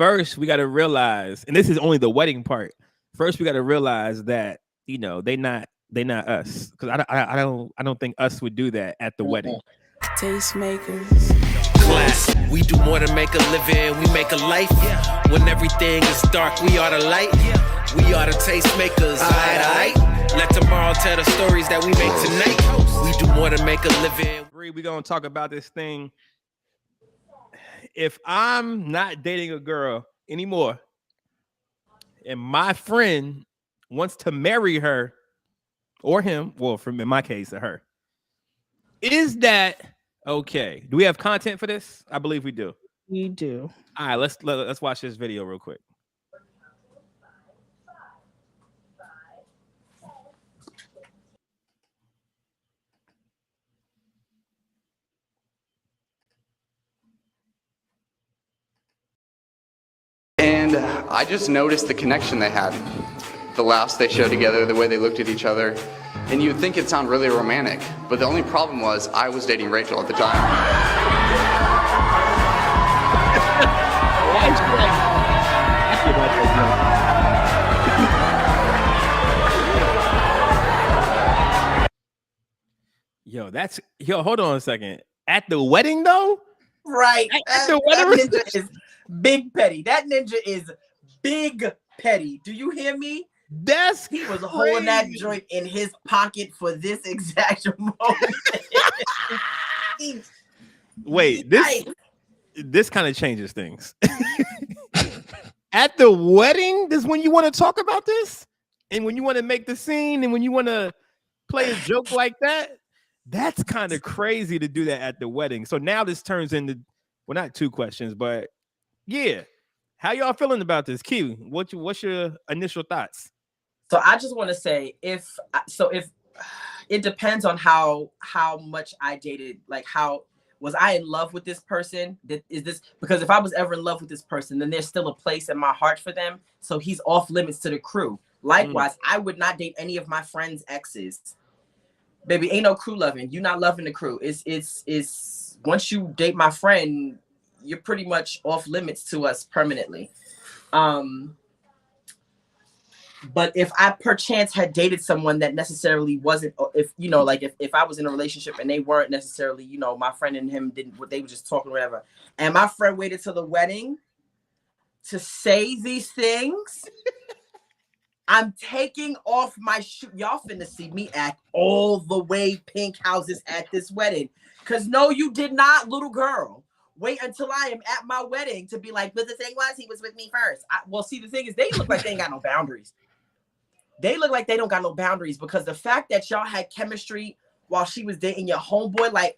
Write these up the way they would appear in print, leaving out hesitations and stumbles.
First, we got to realize, and this is only the wedding part. First, we got to realize that they not us, because I don't think us would do that at the wedding. Tastemakers. Class. We do more than make a living, we make a life. When everything is dark, we are the light. We are the tastemakers. Alright. Let tomorrow tell the stories that we make tonight. We do more than make a living. We're gonna talk about this thing. If I'm not dating a girl anymore, and my friend wants to marry her or him, well, in my case, her, is that okay? Do we have content for this? I believe we do. We do. All right, let's watch this video real quick. And I just noticed the connection they had. The laughs they showed together, the way they looked at each other. And you'd think it'd sound really romantic, but the only problem was I was dating Rachel at the time. Yo, hold on a second. At the wedding though? Right. At the That wedding? ninja is big petty. That ninja is big petty. Do you hear me? He was holding that joint in his pocket for this exact moment. Wait, this kind of changes things. At the wedding, this when you want to talk about this, and when you want to make the scene, and when you want to play a joke like that, that's kind of crazy to do that at the wedding. So now this turns into, well, not two questions, but yeah, how y'all feeling about this? Q, what's your initial thoughts? So I just want to say, if it depends on how much I dated, like how was I in love with this person? Because if I was ever in love with this person, then there's still a place in my heart for them. So he's off limits to the crew. Likewise, I would not date any of my friends' exes. Baby, ain't no crew loving. You're not loving the crew. It's once you date my friend, you're pretty much off limits to us permanently. But if I perchance had dated someone that necessarily wasn't, if I was in a relationship and they weren't necessarily, my friend and him they were just talking, whatever. And my friend waited till the wedding to say these things. I'm taking off my shoe. Y'all finna see me act all the way pink houses at this wedding. Cause no, you did not, little girl. Wait until I am at my wedding to be like, but the thing was, he was with me first. See, the thing is, they look like they ain't got no boundaries. They look like they don't got no boundaries, because the fact that y'all had chemistry while she was dating your homeboy, like,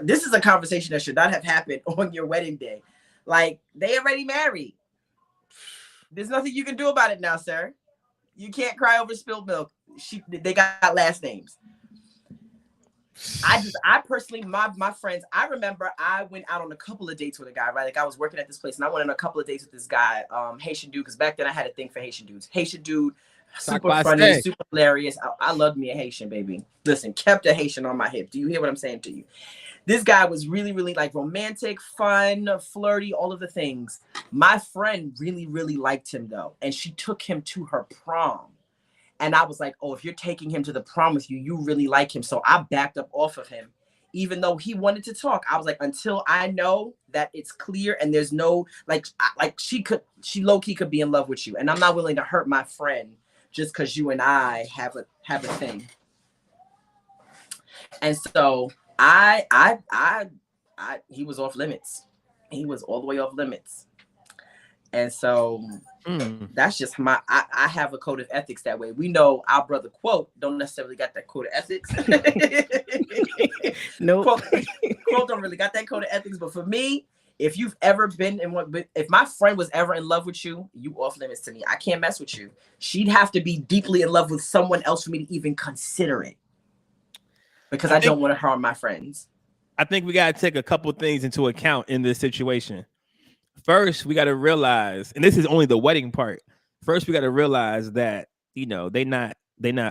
this is a conversation that should not have happened on your wedding day. Like, they already married. There's nothing you can do about it now, sir. You can't cry over spilled milk. They got last names. I personally, my friends, I remember I went out on a couple of dates with a guy, right? Like I was working at this place and I went on a couple of dates with this guy, Haitian dude, because back then I had a thing for Haitian dudes. Haitian dude, super funny, super hilarious. I loved me a Haitian, baby. Listen, kept a Haitian on my hip. Do you hear what I'm saying to you? This guy was really, really like romantic, fun, flirty, all of the things. My friend really, really liked him though. And she took him to her prom. And I was like, oh, if you're taking him to the prom with you, you really like him. So I backed up off of him, even though he wanted to talk. I was like, until I know that it's clear and there's no, she low-key could be in love with you. And I'm not willing to hurt my friend just because you and I have a thing. And so he was off limits. He was all the way off limits. And so that's just I have a code of ethics that way. We know our brother Quote don't necessarily got that code of ethics. Nope. Quote don't really got that code of ethics. But for me, if you've ever been if my friend was ever in love with you, you off limits to me. I can't mess with you. She'd have to be deeply in love with someone else for me to even consider it. Because I don't want to harm my friends. I think we got to take a couple things into account in this situation. First, we got to realize, and this is only the wedding part. First, we got to realize that they not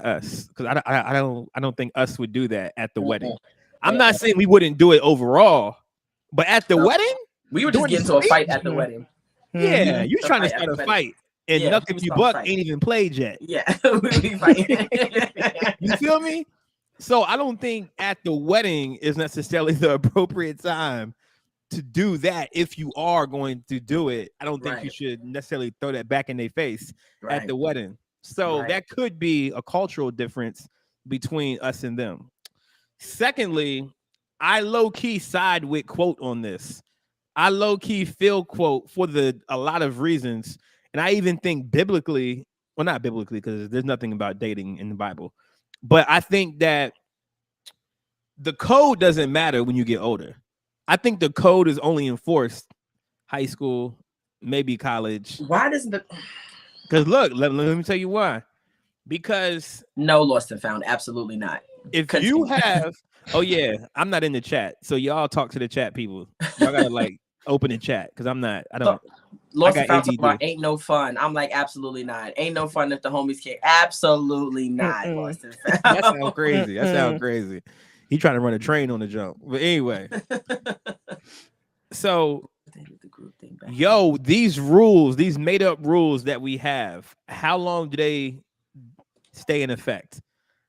us, because I don't think us would do that at the wedding. I'm not saying we wouldn't do it overall, but at the wedding, we would just get into a fight at the wedding. Yeah, you The trying to fight start a after fight, and Yeah, Nuck we If You start Buck fighting. ain't even played yet. Yeah, we be fighting. You feel me? So I don't think at the wedding is necessarily the appropriate time to do that. If you are going to do it, I don't think you Right. should necessarily throw that back in their face at Right. the wedding. So Right. that could be a cultural difference between us and them. Secondly, I low-key side with quote on this. I low-key feel quote for a lot of reasons. And I even think biblically, well, not biblically, because there's nothing about dating in the Bible. But I think that the code doesn't matter when you get older. I think the code is only enforced high school, maybe college. Why doesn't the Because look, let me tell you why. Because no lost and found? Absolutely not. if Continue. you have, oh yeah, I'm not in the chat, so y'all talk to the chat people. Y'all gotta like open the chat because I'm not. I don't. Lost I and got found talking about ADD. ain't no fun. I'm like, absolutely not. Ain't no fun if the homies can't. Absolutely not. Lost and found. That sounds crazy. That sounds crazy. He trying to run a train on the jump. But anyway, so yo, these rules, these made up rules that we have, how long do they stay in effect?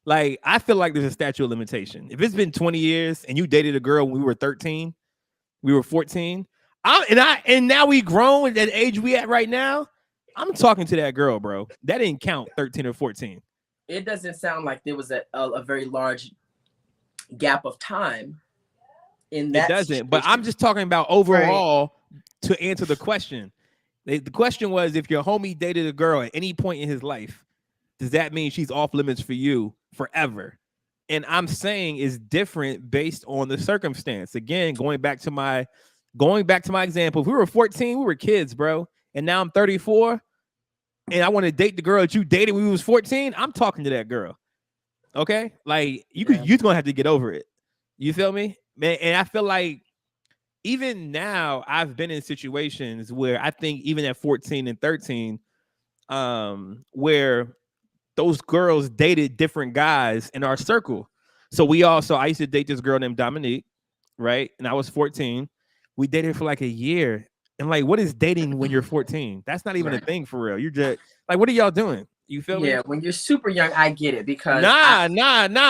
Like, I feel like there's a statute of limitation. If it's been 20 years and you dated a girl when we were 13, we were 14, and now we grown at that age we at right now, I'm talking to that girl, bro. That didn't count 13 or 14. It doesn't sound like there was a very large gap of time in that. It doesn't, but I'm just talking about overall to answer the question. The question was, if your homie dated a girl at any point in his life, does that mean she's off limits for you forever? And I'm saying is different based on the circumstance. Again, going back to my example, if we were 14, we were kids, bro. And now I'm 34 and I want to date the girl that you dated when we was 14. I'm talking to that girl. Okay? Like you're gonna have to get over it. You feel me? Man, and I feel like even now I've been in situations where I think even at 14 and 13, where those girls dated different guys in our circle. So I used to date this girl named Dominique, right? And I was 14. We dated for like a year. And like, what is dating when you're 14? That's not even a thing for real. You're just like, what are y'all doing? You feel me? Yeah, when you're super young, I get it because Nah.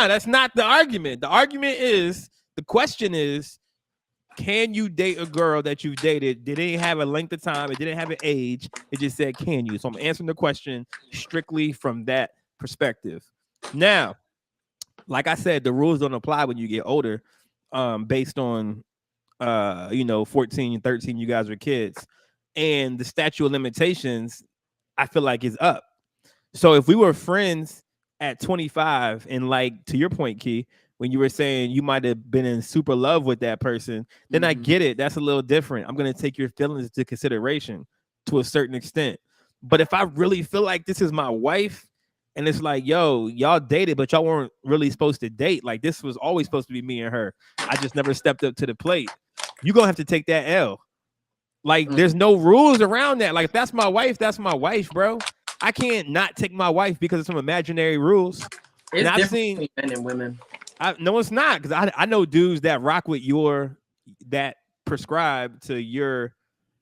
That's not the argument. The question is, can you date a girl that you dated? They didn't have a length of time. It didn't have an age. It just said, can you? So I'm answering the question strictly from that perspective. Now, like I said, the rules don't apply when you get older, based on, 14 and 13, you guys are kids. And the statute of limitations, I feel like, is up. So if we were friends at 25, and like to your point, Key, when you were saying you might have been in super love with that person, then I get it. That's a little different. I'm going to take your feelings into consideration to a certain extent. But if I really feel like this is my wife, and it's like, yo, y'all dated, but y'all weren't really supposed to date. Like, this was always supposed to be me and her. I just never stepped up to the plate. You're going to have to take that L. Like, there's no rules around that. Like, if that's my wife, bro. I can't not take my wife because of some imaginary rules. It's and I've different seen between men and women. No, it's not, because I know dudes that rock with that prescribe to your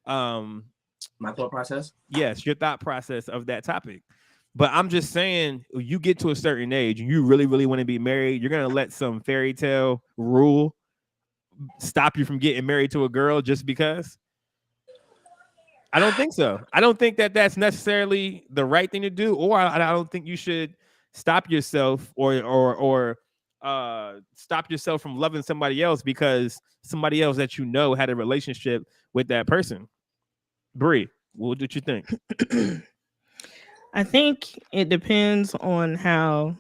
my thought process. Yes, your thought process of that topic. But I'm just saying, you get to a certain age and you really, really want to be married, you're gonna let some fairy tale rule stop you from getting married to a girl just because? I don't think so. I don't think that that's necessarily the right thing to do, or I don't think you should stop yourself or stop yourself from loving somebody else because somebody else that you know had a relationship with that person. Bree, what did you think? I think it depends on how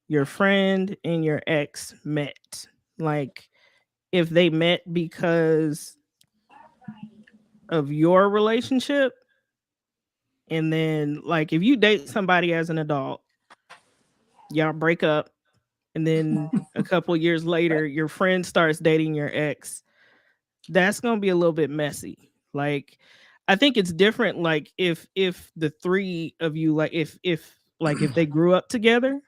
your friend and your ex met. Like, if they met because of your relationship, and then like if you date somebody as an adult, y'all break up, and then a couple years later your friend starts dating your ex, that's gonna be a little bit messy. Like, I think it's different. Like if the three of you, like if they grew up together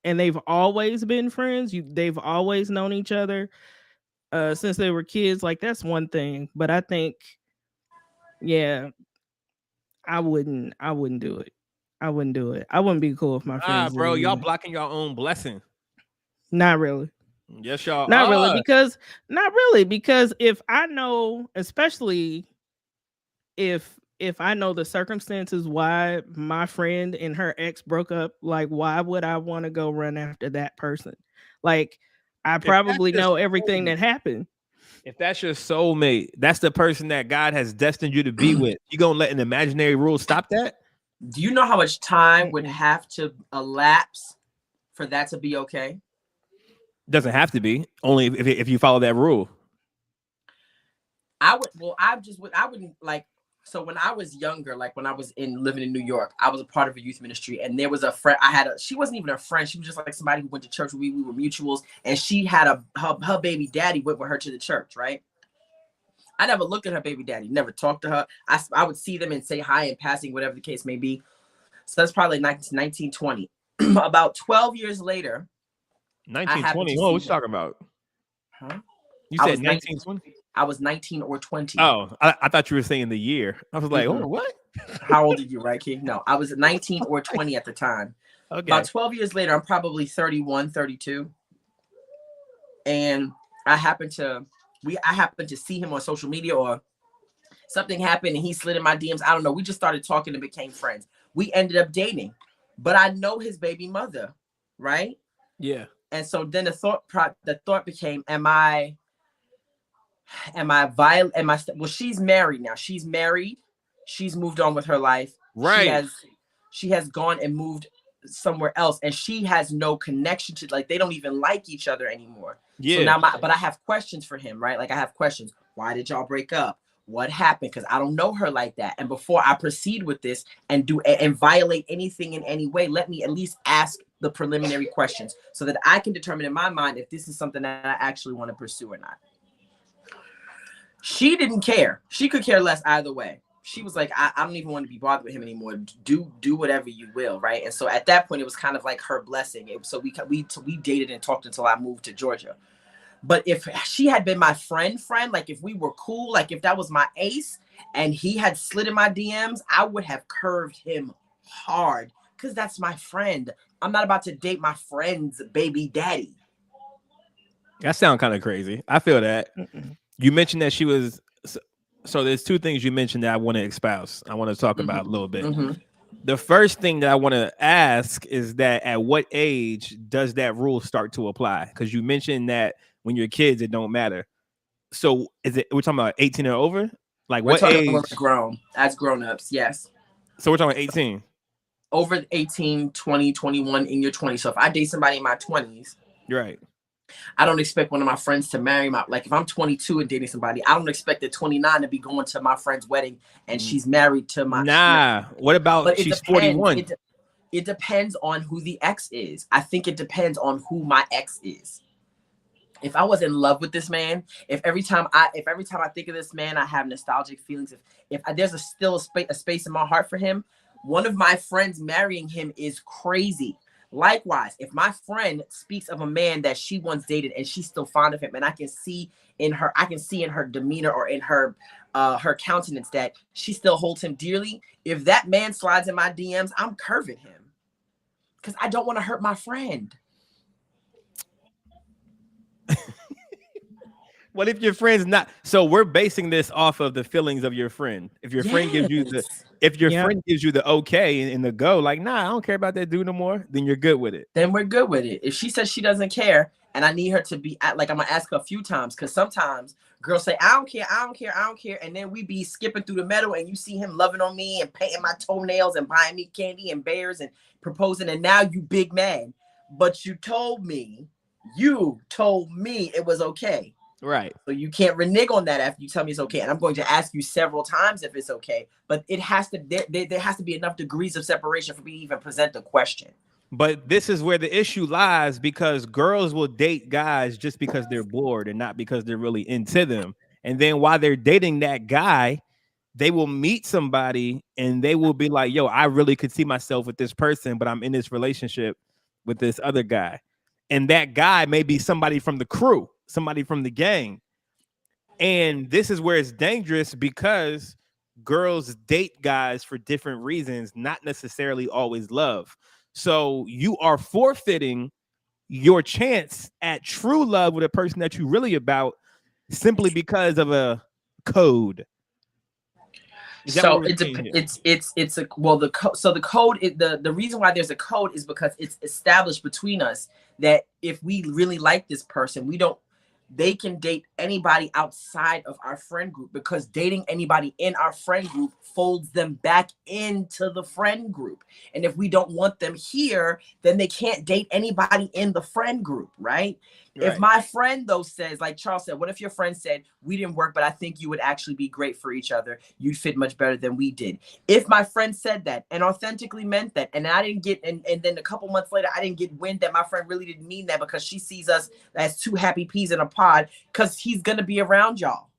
and they've always been friends, they've always known each other since they were kids, like that's one thing. But I think Yeah, I wouldn't do it. I wouldn't do it. I wouldn't be cool if my friends did bro, it y'all either. blocking your own blessing. Not really. Yes, y'all Not really, are. because if I know, especially if I know the circumstances why my friend and her ex broke up, like why would I want to go run after that person? Like I If that's probably your know everything soulmate, that happened. if that's your soulmate, that's the person that God has destined you to be with. You gonna let an imaginary rule stop that? Do you know how much time would Mm-mm. have to elapse for that to be okay? Doesn't have to be. Only if you follow that rule. I wouldn't like. So when I was younger, like when I was living in New York, I was a part of a youth ministry, and there was a friend. She wasn't even a friend. She was just like somebody who went to church. We were mutuals, and she had her baby daddy went with her to the church, right? I never looked at her baby daddy, never talked to her. I would see them and say hi in passing, whatever the case may be. So that's probably 1920. About 12 years later, 1920. Oh, what you talking about? huh? You I said was 1920? I was 19 or 20. Oh, I thought you were saying the year. I was like, oh, what? How old are you, right, King? No, I was 19 or 20 at the time. Okay. About 12 years later, I'm probably 31, 32. And I happened to see him on social media, or something happened and he slid in my DMs. I don't know. We just started talking and became friends. We ended up dating. But I know his baby mother, right? Yeah. And so then the thought became, am I violent? Well, she's married now. She's married. She's moved on with her life. Right. She has gone and moved somewhere else, and she has no connection to, like, they don't even like each other anymore. Yeah. So now but I have questions for him, right? Like I have questions. Why did y'all break up? What happened? Because I don't know her like that. And before I proceed with this and violate anything in any way, let me at least ask the preliminary questions so that I can determine in my mind if this is something that I actually want to pursue or not. She didn't care. She could care less either way. She was like, I don't even want to be bothered with him anymore. Do whatever you will, right? And so at that point, it was kind of like her blessing. So we dated and talked until I moved to Georgia. But if she had been my friend, like if we were cool, like if that was my ace and he had slid in my DMs, I would have curved him hard because that's my friend. I'm not about to date my friend's baby daddy. That sounds kind of crazy. I feel that. Mm-mm. You mentioned that she was. So there's two things you mentioned that I want to espouse. I want to talk about a little bit. Mm-hmm. The first thing that I want to ask is that at what age does that rule start to apply? Because you mentioned that when you're kids, it don't matter. So we're talking about 18 or over? Like We're what talking age? about grown, as grown-ups, yes. So we're talking about 18. Over 18, 20, 21, in your 20s. So if I date somebody in my 20s, You're right. I don't expect one of my friends to marry like if I'm 22 and dating somebody, I don't expect the 29 to be going to my friend's wedding and she's married to my. Nah. What about she's 41? It depends on who the ex is. I think it depends on who my ex is. If I was in love with this man, if every time I think of this man, I have nostalgic feelings. If there's still a space in my heart for him, one of my friends marrying him is crazy. Likewise, if my friend speaks of a man that she once dated and she's still fond of him, and I can see in her demeanor or in her countenance that she still holds him dearly. If that man slides in my DMs, I'm curving him because I don't want to hurt my friend. What if your friend's not? So we're basing this off of the feelings of your friend. If your friend gives you friend gives you the okay and the go, like, nah, I don't care about that dude no more, then you're good with it. Then we're good with it. If she says she doesn't care and I need her to be like, I'm gonna ask her a few times, because sometimes girls say, I don't care. And then we be skipping through the meadow and you see him loving on me and painting my toenails and buying me candy and bears and proposing. And now you big man, but you told me it was okay. Right. So you can't renege on that after you tell me it's okay. And I'm going to ask you several times if it's okay. But it has to there has to be enough degrees of separation for me to even present the question. But this is where the issue lies, because girls will date guys just because they're bored and not because they're really into them. And then while they're dating that guy, they will meet somebody and they will be like, yo, I really could see myself with this person, but I'm in this relationship with this other guy. And that guy may be somebody from the crew, somebody from the gang. And this is where it's dangerous, because girls date guys for different reasons, not necessarily always love. So you are forfeiting your chance at true love with a person that you really about simply because of a code. So it's a well the code. So the code is the reason why there's a code is because it's established between us that if we really like this person, they can date anybody outside of our friend group, because dating anybody in our friend group folds them back into the friend group. And if we don't want them here, then they can't date anybody in the friend group, right? If my friend though says, like Charles said, what if your friend said, we didn't work, but I think you would actually be great for each other. You'd fit much better than we did. If my friend said that and authentically meant that, and I didn't get, and then a couple months later, I didn't get wind that my friend really didn't mean that because she sees us as two happy peas in a pod, because he's going to be around y'all.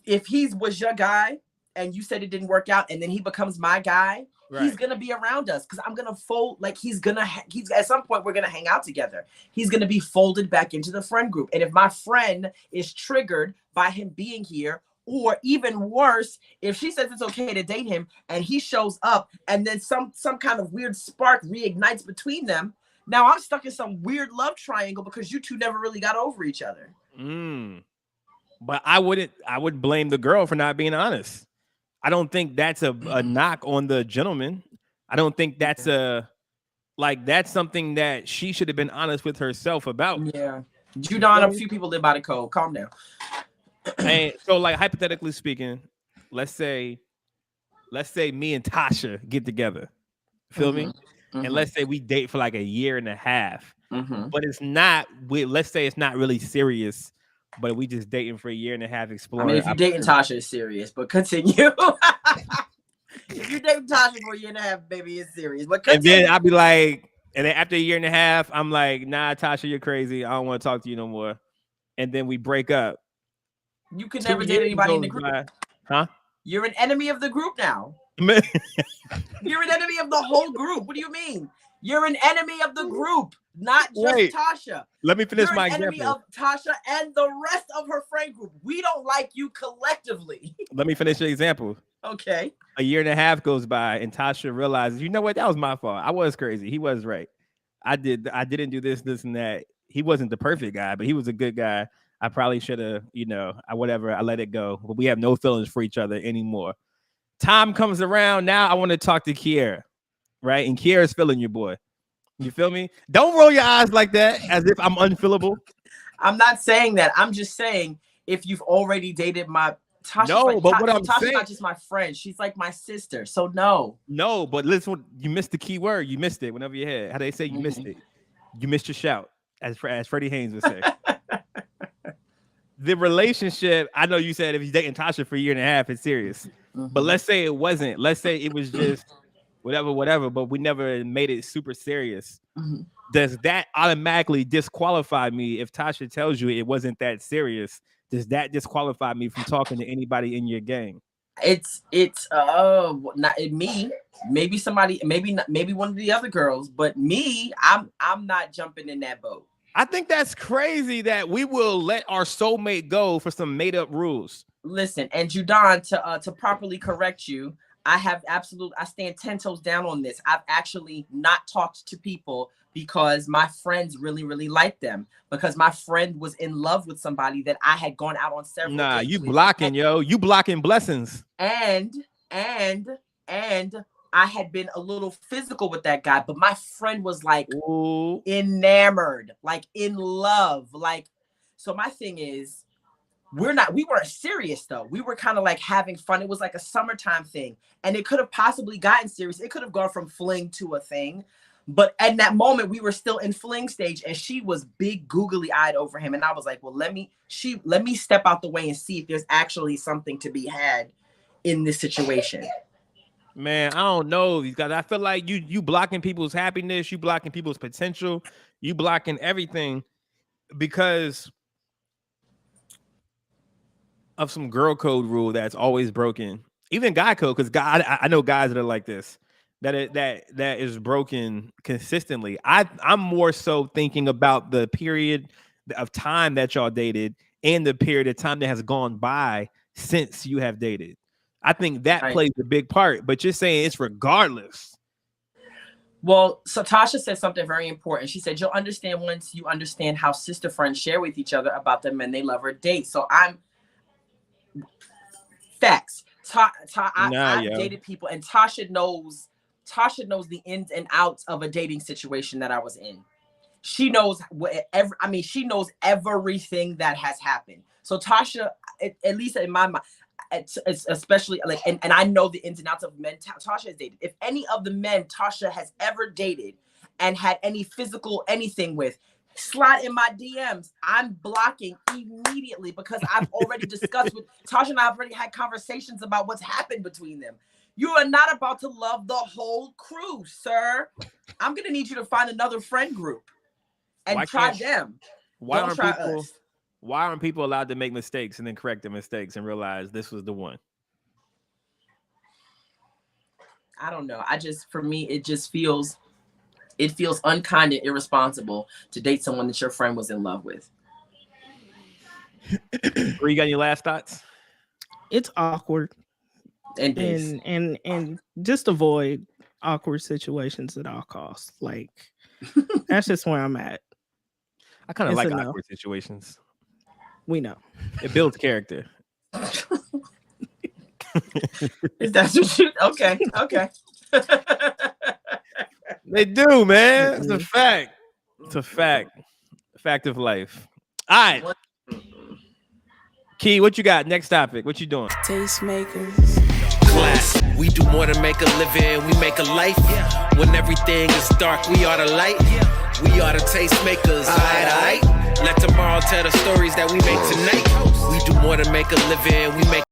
If he was your guy and you said it didn't work out and then he becomes my guy, he's going to be around us because I'm going to fold, like he's at some point we're going to hang out together. He's going to be folded back into the friend group. And if my friend is triggered by him being here, or even worse, if she says it's okay to date him and he shows up and then some kind of weird spark reignites between them, now I'm stuck in some weird love triangle because you two never really got over each other. But I would blame the girl for not being honest. I don't think that's a knock on the gentleman. I don't think that's that's something that she should have been honest with herself about. Yeah. Judon, a few people live by the code. Calm down. And so, like, hypothetically speaking, let's say me and Tasha get together. Feel me? And let's say we date for like a year and a half. But let's say it's not really serious. But we just dating for a year and a half, exploring. I mean, if you're dating Tasha, it's serious. But continue. If you're dating Tasha for a year and a half, baby, it's serious. But continue. And then I'll be like, and then after a year and a half, I'm like, nah, Tasha, you're crazy. I don't want to talk to you no more. And then we break up. You can never date anybody in the group. Huh? You're an enemy of the group now. You're an enemy of the whole group. What do you mean? You're an enemy of the group, not just Tasha. Let me finish my example. You're an enemy of Tasha and the rest of her friend group. We don't like you collectively. Let me finish the example. Okay. A year and a half goes by, and Tasha realizes, you know what? That was my fault. I was crazy. He was right. I didn't do this, and that. He wasn't the perfect guy, but he was a good guy. I probably should have, I let it go. But we have no feelings for each other anymore. Time comes around. Now I want to talk to Kiera. Right? And Kiera's feeling your boy. You feel me? Don't roll your eyes like that as if I'm unfillable. I'm not saying that. I'm just saying if you've already dated my Tasha's Tasha's not just my friend. She's like my sister. So no. No, but listen, you missed the key word. You missed it whenever you had. How they say you missed it. You missed your shout, as Freddie Haynes would say. The relationship, I know you said if you're dating Tasha for a year and a half, it's serious. But let's say it wasn't. Let's say it was just whatever, but we never made it super serious. Does that automatically disqualify me if Tasha tells you it wasn't that serious? Does that disqualify me from talking to anybody in your gang? It's not me. Maybe somebody, maybe one of the other girls, but me, I'm not jumping in that boat. I think that's crazy that we will let our soulmate go for some made up rules. Listen, and Judon, to properly correct you, I stand 10 toes down on this. I've actually not talked to people because my friends really, really like them. Because my friend was in love with somebody that I had gone out on several dates you with. blocking, yo. You blocking blessings. And I had been a little physical with that guy, but my friend was like enamored, like in love. Like, so my thing is, we weren't serious though. We were kind of like having fun. It was like a summertime thing. And it could have possibly gotten serious. It could have gone from fling to a thing. But at that moment, we were still in fling stage, and she was big googly eyed over him. And I was like, well, let me step out the way and see if there's actually something to be had in this situation. Man, I don't know these guys. I feel like you blocking people's happiness, you blocking people's potential, you blocking everything because of some girl code rule that's always broken. Even guy code, because I know guys that are like this. That is broken consistently. I'm more so thinking about the period of time that y'all dated and the period of time that has gone by since you have dated. I think that plays a big part. But you're saying it's regardless. Well, so Tasha said something very important. She said, you'll understand once you understand how sister friends share with each other about the men they love or date. So facts. I've dated people, and Tasha knows the ins and outs of a dating situation that I was in. She knows she knows everything that has happened. So Tasha, at least in my mind, especially like, and I know the ins and outs of men Tasha has dated. If any of the men Tasha has ever dated and had any physical anything with, slide in my DMs. I'm blocking immediately because I've already discussed with Tasha, and I've already had conversations about what's happened between them. You are not about to love the whole crew, sir. I'm gonna need you to find another friend group and try them. Why aren't people allowed to make mistakes and then correct the mistakes and realize this was the one? I don't know. For me, it feels unkind and irresponsible to date someone that your friend was in love with. Where you got your last thoughts? It's awkward. And just avoid awkward situations at all costs. Like, that's just where I'm at. I kind of like awkward situations. We know. It builds character. Is that what you? Okay. They do, man. It's a fact. It's a fact. Fact of life. All right. Key, what you got? Next topic. What you doing? Tastemakers. Class. We do more than make a living. We make a life. When everything is dark, we are the light. We are the tastemakers. Aight. Let tomorrow tell the stories that we make tonight. We do more than make a living. We make